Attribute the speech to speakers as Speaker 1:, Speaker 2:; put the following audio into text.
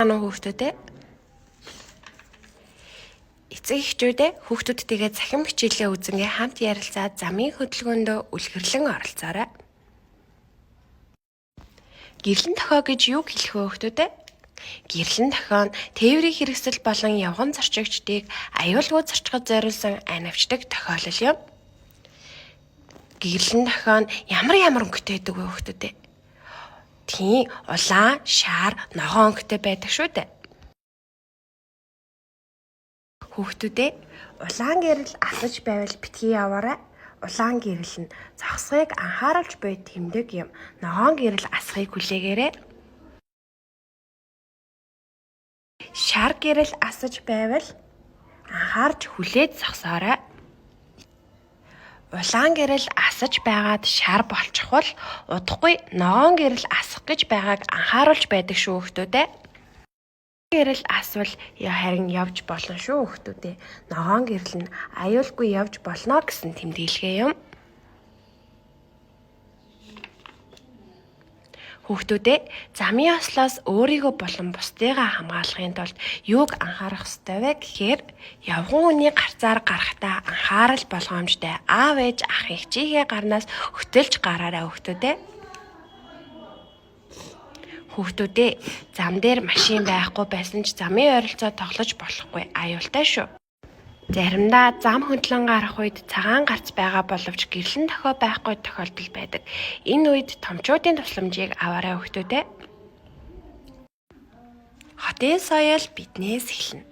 Speaker 1: Хүүхдүүдээ эцэг эхчүүдээ хүүхдүүдтэйгээ цахим хичээлээ үзэнгээ хамт ярилцаад замын хөдөлгөөндөө үлгэрлэн оролцоорой. Гэрлэн дохио гэж юу хэлэх вэ хүүхдүүдээ? Гэрлэн дохио нь тээврийн хэрэгсэл болон явган зорчигчдыг аюулгүй зарчхад зориулсан анивчдаг тохиолдол юм. Гэрлэн дохио нь ямар өнгөтэй байдаг вэ хүүхдүүдээ? Тийм, улаан, шар, ногоон өнгөтэй байдаг шүү дээ. Хүүхдүүдээ улаан гэрэл асаж байвал битгий яваарай. Улаан гэрэл нь зогсхийг анхааруулж буй тэмдэг юм. Ногоон гэрэл асахыг хүлээгээрэй. Шар гэрэл асаж байвал анхаарч хүлээж зогсоорой. Улаан гэрэл асаж байгаад шар болчихвол удахгүй ногоон гэрэл асах гэж байгааг анхааруулж байдаг шүү хүүхдүүдээ. Гэрэл асвал харин явж болно шүү хүүхдүүдээ. Ногоон гэрэл нь аюулгүй явж болно гэсэн тэмдэглэгээ юм. Хүүхдүүдээ замын ослоос өөрийгөө болон бусдыгаа хамгаалахын тулд юуг анхаарах ёстой вэ гэхээр явган хүний гарцаар гарахдаа анхаарал болгоомжтой аав ээж ах эгчийнхээ гарнаас хөтөлж гараарай хүүхдүүдээ. Хүүхдүүдээ зам дээр машин байхгүй байсан ч замын ойролцоо тоглож болохгүй аюултай шүү. Заримдаа зам хөндлөн гарах үед цагаан гарц байгаа боловч гэрлэн дохио байхгүй тохиолдол байдаг. Энэ үед томчуудын тусламжийг аваарай хүүхдүүдээ. Хотын соёл биднээс эхэлнэ.